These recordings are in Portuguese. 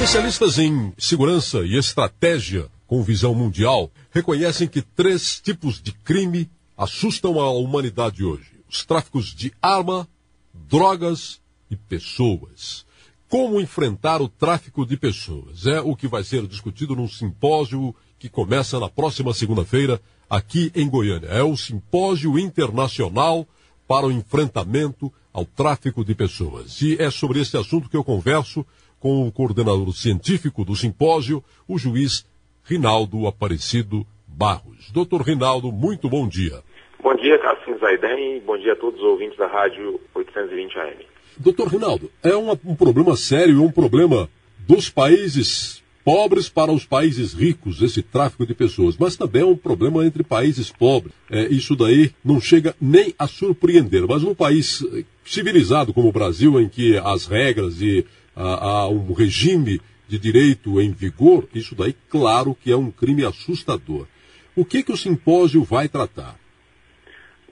Especialistas em segurança e estratégia com visão mundial reconhecem que 3 tipos de crime assustam a humanidade hoje: os tráficos de arma, drogas e pessoas. Como enfrentar o tráfico de pessoas? É o que vai ser discutido num simpósio que começa na próxima segunda-feira aqui em Goiânia. É o Simpósio Internacional para o Enfrentamento ao Tráfico de Pessoas. E é sobre esse assunto que eu converso com o coordenador científico do simpósio, o juiz Rinaldo Aparecido Barros. Doutor Rinaldo, muito bom dia. Bom dia, Cassim Zaiden, e bom dia a todos os ouvintes da Rádio 820 AM. Doutor Rinaldo, é um problema sério, um problema dos países pobres para os países ricos, esse tráfico de pessoas, mas também é um problema entre países pobres. Isso daí não chega nem a surpreender, mas um país civilizado como o Brasil, em que as regras e há um regime de direito em vigor, isso daí, claro que é um crime assustador. O que o simpósio vai tratar?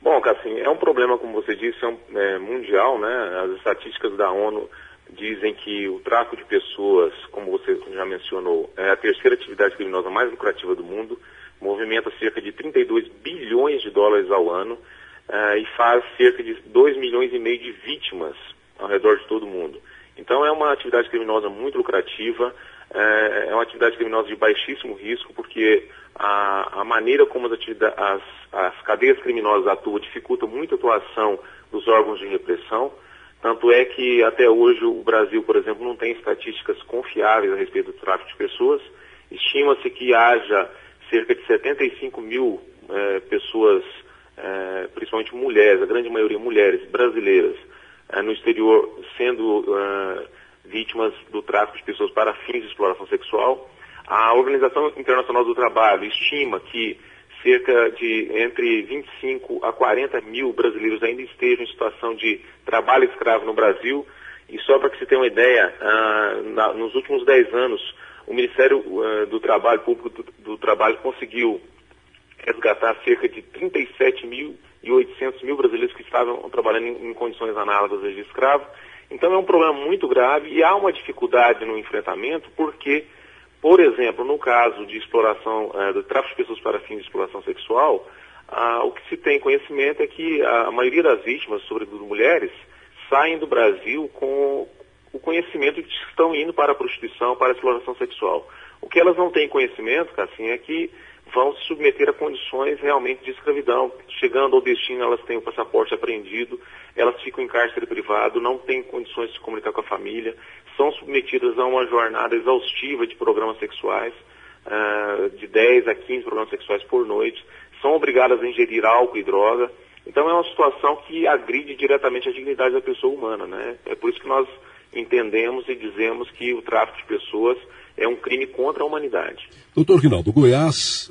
Bom, Cassim, é um problema, como você disse, mundial, né? As estatísticas da ONU dizem que o tráfico de pessoas, como você já mencionou, é a terceira atividade criminosa mais lucrativa do mundo, movimenta cerca de 32 bilhões de dólares ao ano e faz cerca de 2,5 milhões de vítimas ao redor de todo o mundo. Então é uma atividade criminosa muito lucrativa, é uma atividade criminosa de baixíssimo risco, porque a maneira como as cadeias criminosas atuam dificulta muito a atuação dos órgãos de repressão. Tanto é que até hoje o Brasil, por exemplo, não tem estatísticas confiáveis a respeito do tráfico de pessoas. Estima-se que haja cerca de 75 mil pessoas, principalmente mulheres, a grande maioria mulheres brasileiras, no exterior, sendo vítimas do tráfico de pessoas para fins de exploração sexual. A Organização Internacional do Trabalho estima que cerca de entre 25 a 40 mil brasileiros ainda estejam em situação de trabalho escravo no Brasil. E só para que você tenha uma ideia, nos últimos 10 anos, o Ministério do Trabalho, Público do Trabalho, conseguiu resgatar cerca de 37.800 mil brasileiros que estavam trabalhando em condições análogas de escravo. Então é um problema muito grave e há uma dificuldade no enfrentamento porque, por exemplo, no caso de exploração, do tráfico de pessoas para fins de exploração sexual, o que se tem conhecimento é que a maioria das vítimas, sobretudo mulheres, saem do Brasil com o conhecimento de que estão indo para a prostituição, para a exploração sexual. O que elas não têm conhecimento, Cassim, é que vão se submeter a condições realmente de escravidão. Chegando ao destino, elas têm o passaporte apreendido, elas ficam em cárcere privado, não têm condições de se comunicar com a família, são submetidas a uma jornada exaustiva de programas sexuais, de 10 a 15 programas sexuais por noite, são obrigadas a ingerir álcool e droga. Então é uma situação que agride diretamente a dignidade da pessoa humana, né? É por isso que nós entendemos e dizemos que o tráfico de pessoas é um crime contra a humanidade. Doutor Rinaldo, Goiás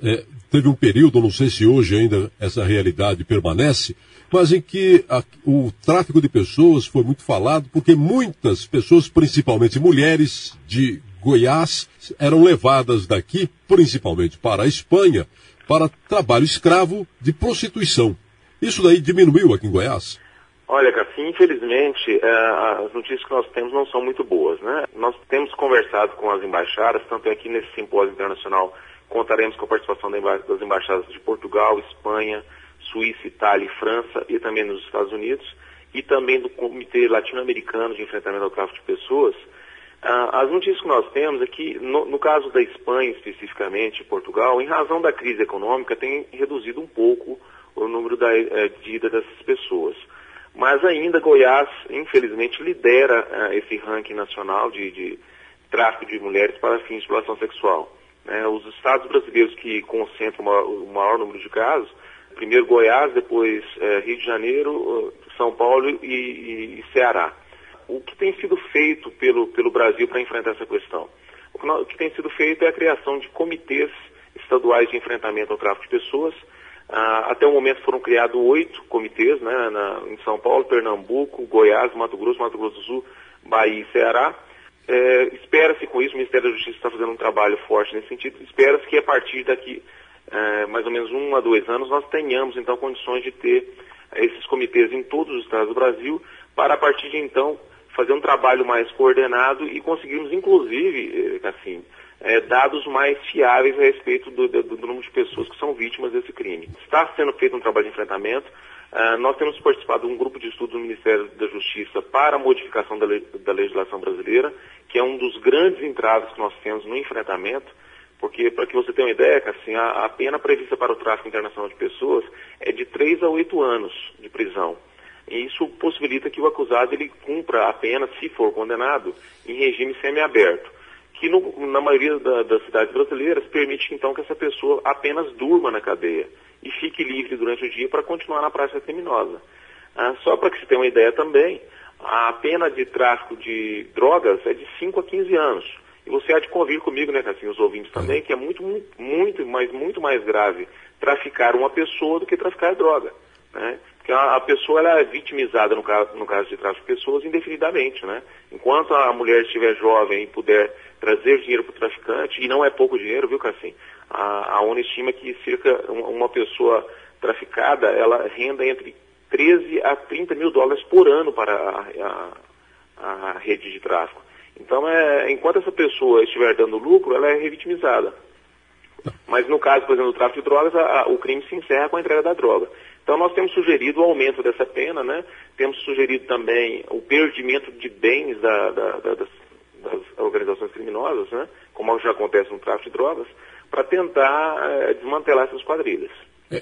teve um período, não sei se hoje ainda essa realidade permanece, mas em que o tráfico de pessoas foi muito falado, porque muitas pessoas, principalmente mulheres de Goiás, eram levadas daqui, principalmente para a Espanha, para trabalho escravo de prostituição. Isso daí diminuiu aqui em Goiás? Olha, Cassim, infelizmente, as notícias que nós temos não são muito boas, né? Nós temos conversado com as embaixadas, tanto é que nesse simpósio internacional contaremos com a participação das embaixadas de Portugal, Espanha, Suíça, Itália e França, e também nos Estados Unidos, e também do Comitê Latino-Americano de Enfrentamento ao Tráfico de Pessoas. As notícias que nós temos é que, no caso da Espanha especificamente, Portugal, em razão da crise econômica, tem reduzido um pouco o número de ida dessas pessoas. Mas ainda Goiás, infelizmente, lidera esse ranking nacional de tráfico de mulheres para fins de exploração sexual. Os estados brasileiros que concentram o maior número de casos, primeiro Goiás, depois Rio de Janeiro, São Paulo e Ceará. O que tem sido feito pelo Brasil para enfrentar essa questão? O que tem sido feito é a criação de comitês estaduais de enfrentamento ao tráfico de pessoas. Até o momento foram criados 8 comitês, né, em São Paulo, Pernambuco, Goiás, Mato Grosso do Sul, Bahia e Ceará. Espera-se com isso, o Ministério da Justiça está fazendo um trabalho forte nesse sentido, espera-se que a partir daqui mais ou menos 1 a 2 anos nós tenhamos então condições de ter esses comitês em todos os estados do Brasil, para a partir de então fazer um trabalho mais coordenado e conseguirmos, inclusive, assim, dados mais fiáveis a respeito do número de pessoas que são vítimas desse crime. Está sendo feito um trabalho de enfrentamento. Nós temos participado de um grupo de estudo do Ministério da Justiça para a modificação da legislação brasileira, que é um dos grandes entraves que nós temos no enfrentamento, porque, para que você tenha uma ideia, assim, a pena prevista para o tráfico internacional de pessoas é de 3 a 8 anos de prisão. E isso possibilita que o acusado ele cumpra a pena, se for condenado, em regime semiaberto, que na maioria das cidades brasileiras permite então que essa pessoa apenas durma na cadeia e fique livre durante o dia para continuar na prática criminosa. Só para que se tenha uma ideia também, a pena de tráfico de drogas é de 5 a 15 anos. E você há de convir comigo, né, assim, os ouvintes também, que é muito mais grave traficar uma pessoa do que traficar droga, né? Porque a pessoa ela é vitimizada no caso de tráfico de pessoas indefinidamente, né? Enquanto a mulher estiver jovem e puder trazer dinheiro para o traficante, e não é pouco dinheiro, viu, Cassim? A ONU estima que cerca uma pessoa traficada, ela renda entre 13 a 30 mil dólares por ano para a rede de tráfico. Então, enquanto essa pessoa estiver dando lucro, ela é revitimizada. Mas no caso, por exemplo, do tráfico de drogas, o crime se encerra com a entrega da droga. Então, nós temos sugerido o aumento dessa pena, né? Temos sugerido também o perdimento de bens das organizações criminosas, né? Como já acontece no tráfico de drogas, para tentar desmantelar essas quadrilhas.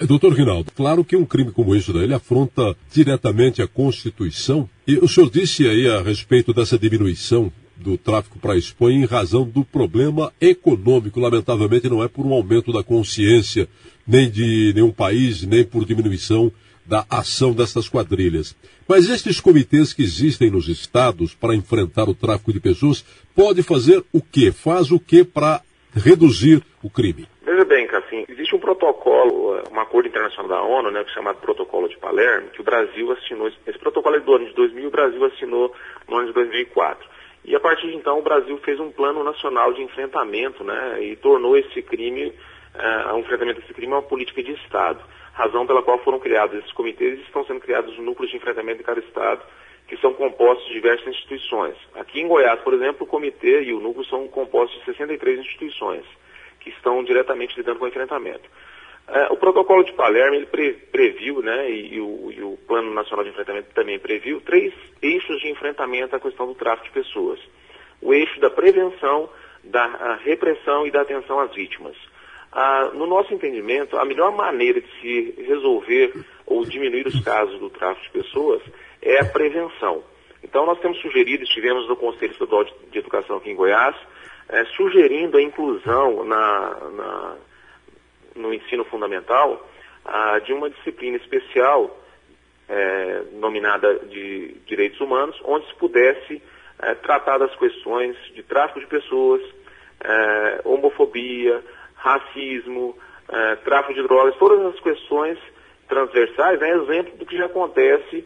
Doutor Rinaldo, claro que um crime como esse daí, ele afronta diretamente a Constituição. E o senhor disse aí a respeito dessa diminuição do tráfico para a Espanha em razão do problema econômico. Lamentavelmente não é por um aumento da consciência nem de nenhum país, nem por diminuição da ação dessas quadrilhas. Mas estes comitês que existem nos estados para enfrentar o tráfico de pessoas, pode fazer o quê? Faz o quê para reduzir o crime? Veja bem, Cassim, existe um protocolo, um acordo internacional da ONU, né, chamado Protocolo de Palermo, que o Brasil assinou. Esse protocolo é do ano de 2000, o Brasil assinou no ano de 2004. E a partir de então o Brasil fez um plano nacional de enfrentamento, né, e tornou esse crime, o enfrentamento desse crime uma política de Estado. Razão pela qual foram criados esses comitês e estão sendo criados núcleos de enfrentamento em cada Estado, que são compostos de diversas instituições. Aqui em Goiás, por exemplo, o comitê e o núcleo são compostos de 63 instituições, que estão diretamente lidando com o enfrentamento. O protocolo de Palermo, ele previu, né, e o Plano Nacional de Enfrentamento também previu, 3 eixos de enfrentamento à questão do tráfico de pessoas. O eixo da prevenção, da repressão e da atenção às vítimas. No nosso entendimento, a melhor maneira de se resolver ou diminuir os casos do tráfico de pessoas é a prevenção. Então, nós temos sugerido, estivemos no Conselho Estadual de Educação aqui em Goiás, sugerindo a inclusão no ensino fundamental de uma disciplina especial nominada de Direitos Humanos, onde se pudesse tratar das questões de tráfico de pessoas, homofobia, racismo, tráfico de drogas, todas as questões transversais, é exemplo do que já acontece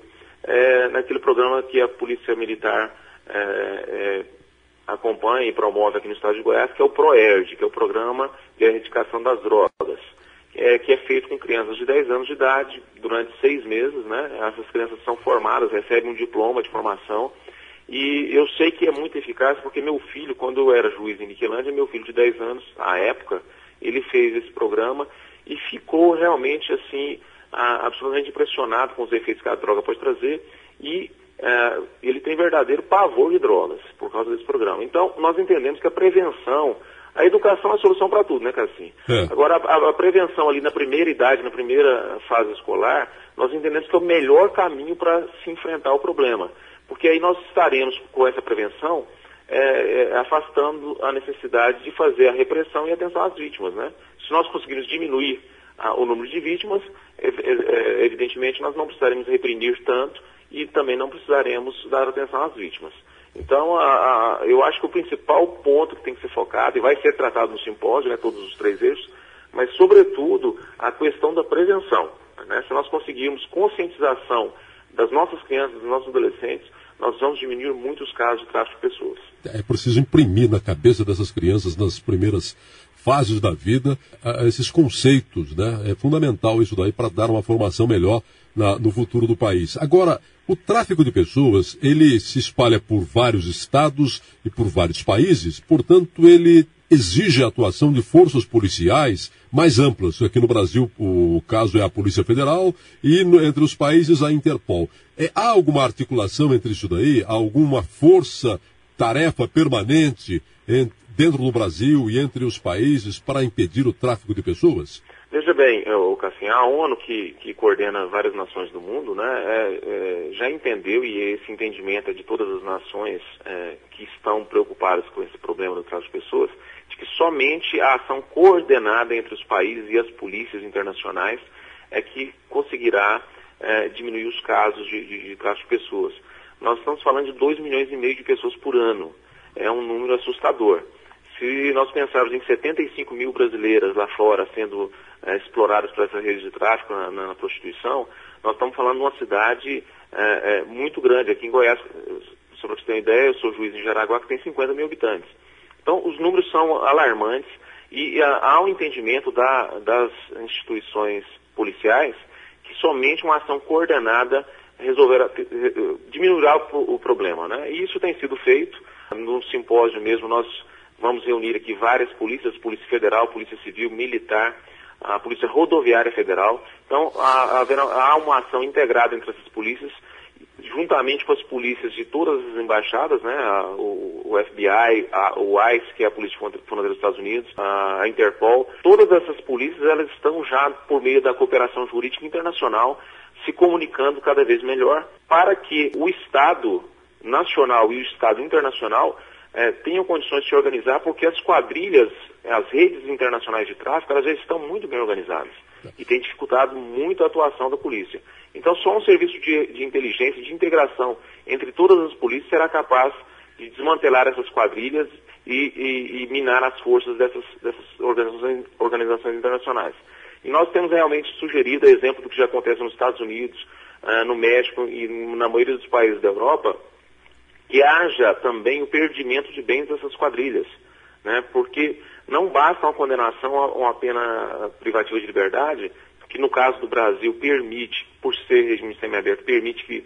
naquele programa que a Polícia Militar acompanha e promove aqui no estado de Goiás, que é o PROERD, que é o Programa de Erradicação das Drogas, que é feito com crianças de 10 anos de idade durante 6 meses, né? Essas crianças são formadas, recebem um diploma de formação, e eu sei que é muito eficaz porque meu filho, quando eu era juiz em Niquelândia, meu filho de 10 anos, à época, ele fez esse programa e ficou realmente assim, absolutamente impressionado com os efeitos que a droga pode trazer, e ele tem verdadeiro pavor de drogas por causa desse programa. Então, nós entendemos que a prevenção, a educação é a solução para tudo, né, Cassim? Agora, a prevenção ali na primeira idade, na primeira fase escolar, nós entendemos que é o melhor caminho para se enfrentar o problema. Porque aí nós estaremos, com essa prevenção, afastando a necessidade de fazer a repressão e atenção às vítimas, né? Se nós conseguirmos diminuir o número de vítimas, evidentemente nós não precisaremos reprimir tanto e também não precisaremos dar atenção às vítimas. Então, eu acho que o principal ponto que tem que ser focado, e vai ser tratado no simpósio, né, todos os 3 eixos, mas, sobretudo, a questão da prevenção, né? Se nós conseguirmos conscientização das nossas crianças, dos nossos adolescentes, nós vamos diminuir muito os casos de tráfico de pessoas. É preciso imprimir na cabeça dessas crianças, nas primeiras fases da vida, esses conceitos, né? É fundamental isso daí para dar uma formação melhor no futuro do país. Agora, O tráfico de pessoas, ele se espalha por vários estados e por vários países, portanto, ele exige a atuação de forças policiais mais amplas. Aqui no Brasil, o caso é a Polícia Federal e entre os países a Interpol. Há alguma articulação entre isso daí? Há alguma força-tarefa permanente dentro do Brasil e entre os países para impedir o tráfico de pessoas? Veja bem, Cassim, a ONU, que coordena várias nações do mundo, né, já entendeu, e esse entendimento é de todas as nações que estão preocupadas com esse problema do tráfico de pessoas, de que somente a ação coordenada entre os países e as polícias internacionais é que conseguirá diminuir os casos de tráfico de pessoas. Nós estamos falando de 2,5 milhões de pessoas por ano. É um número assustador. Se nós pensarmos em 75 mil brasileiras lá fora sendo exploradas por essa rede de tráfico na prostituição, nós estamos falando de uma cidade muito grande. Aqui em Goiás, só para você ter uma ideia, eu sou juiz em Jaraguá, que tem 50 mil habitantes. Então, os números são alarmantes e há um entendimento das instituições policiais que somente uma ação coordenada diminuirá o problema, né? E isso tem sido feito. No simpósio mesmo, nós vamos reunir aqui várias polícias, Polícia Federal, Polícia Civil, Militar, a Polícia Rodoviária Federal. Então, há uma ação integrada entre essas polícias, juntamente com as polícias de todas as embaixadas, né, o FBI, o ICE, que é a Polícia Fronteira dos Estados Unidos, a Interpol. Todas essas polícias, elas estão já, por meio da cooperação jurídica internacional, se comunicando cada vez melhor para que o Estado nacional e o Estado internacional tenham condições de se organizar, porque as quadrilhas, as redes internacionais de tráfico, elas já estão muito bem organizadas e têm dificultado muito a atuação da polícia. Então, só um serviço de inteligência, de integração entre todas as polícias será capaz de desmantelar essas quadrilhas e minar as forças dessas organizações internacionais. E nós temos realmente sugerido, a exemplo do que já acontece nos Estados Unidos, no México e na maioria dos países da Europa, que haja também o perdimento de bens dessas quadrilhas, né? Porque não basta uma condenação a uma pena privativa de liberdade, que no caso do Brasil permite, por ser regime semiaberto, permite que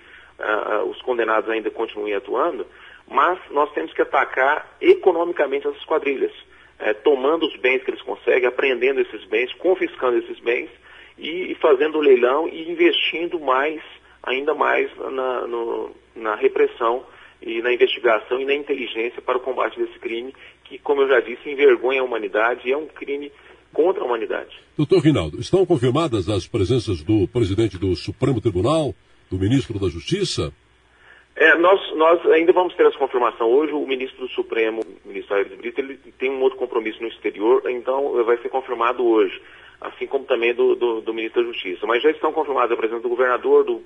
os condenados ainda continuem atuando, mas nós temos que atacar economicamente essas quadrilhas, tomando os bens que eles conseguem, apreendendo esses bens, confiscando esses bens e fazendo o leilão e investindo ainda mais na repressão e na investigação e na inteligência para o combate desse crime, que, como eu já disse, envergonha a humanidade e é um crime contra a humanidade. Doutor Rinaldo, estão confirmadas as presenças do presidente do Supremo Tribunal, do ministro da Justiça? Nós ainda vamos ter essa confirmação hoje. O ministro do Supremo, o ministro Aires Brito, ele tem um outro compromisso no exterior, então vai ser confirmado hoje, assim como também do ministro da Justiça. Mas já estão confirmadas a presença do governador, do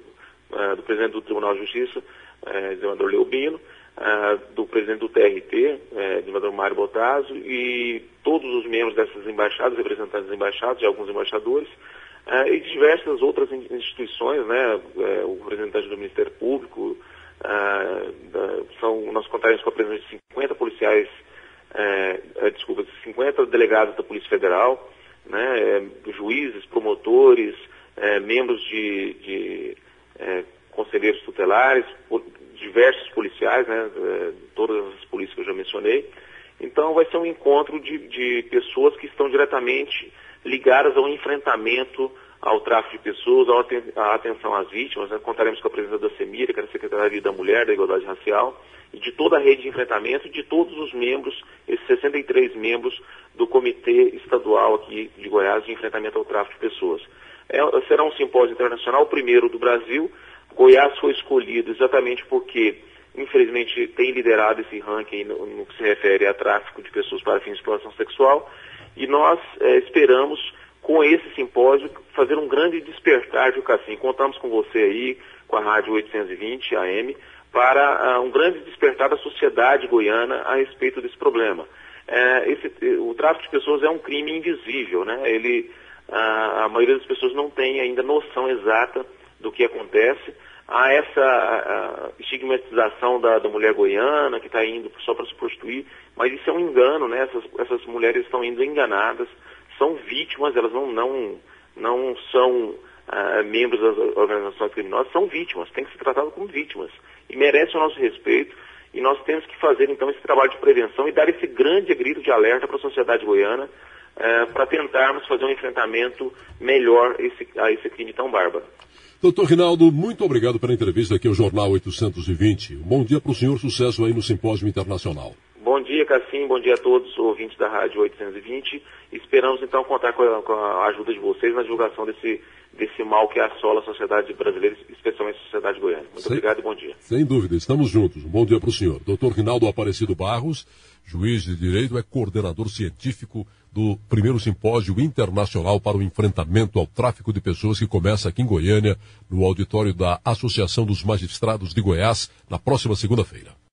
presidente do Tribunal de Justiça, desembargador Leobino, do presidente do TRT, desembargador Mário Bottasso, e todos os membros dessas embaixadas, representantes das embaixadas e alguns embaixadores, e diversas outras instituições, né, o representante do Ministério Público, nós contaremos com a presença de 50 policiais, 50 delegados da Polícia Federal, né, juízes, promotores, membros de conselheiros tutelares, diversos policiais, né, todas as polícias que eu já mencionei. Então vai ser um encontro de pessoas que estão diretamente ligadas ao enfrentamento ao tráfico de pessoas, à atenção às vítimas, né? Contaremos com a presença da CEMIRA, que é a Secretaria da Mulher, da Igualdade Racial, e de toda a rede de enfrentamento, e de todos os membros, esses 63 membros do Comitê Estadual aqui de Goiás de Enfrentamento ao Tráfico de Pessoas. Será um simpósio internacional, o primeiro do Brasil. Goiás foi escolhido exatamente porque, infelizmente, tem liderado esse ranking no que se refere a tráfico de pessoas para fins de exploração sexual, e nós esperamos, com esse simpósio, fazer um grande despertar, viu, Cassim? Contamos com você aí, com a Rádio 820 AM, para um grande despertar da sociedade goiana a respeito desse problema. O tráfico de pessoas é um crime invisível, né? A maioria das pessoas não tem ainda noção exata do que acontece. Há essa estigmatização da mulher goiana que está indo só para se prostituir, mas isso é um engano, né? Essas mulheres estão indo enganadas, são vítimas, elas não são membros das organizações criminosas são vítimas, têm que ser tratados como vítimas e merecem o nosso respeito. E nós temos que fazer, então, esse trabalho de prevenção e dar esse grande grito de alerta para a sociedade goiana para tentarmos fazer um enfrentamento melhor a esse crime tão bárbaro. Doutor Rinaldo, muito obrigado pela entrevista aqui ao Jornal 820. Um bom dia para o senhor, sucesso aí no Simpósio Internacional. Bom dia, Cassim, bom dia a todos os ouvintes da Rádio 820. Esperamos, então, contar com a ajuda de vocês na divulgação desse mal que assola a sociedade brasileira, especialmente a sociedade goiana. Muito obrigado e bom dia. Sem dúvida, estamos juntos. Um bom dia para o senhor. Doutor Rinaldo Aparecido Barros, juiz de direito, é coordenador científico do primeiro simpósio internacional para o enfrentamento ao tráfico de pessoas que começa aqui em Goiânia, no auditório da Associação dos Magistrados de Goiás, na próxima segunda-feira.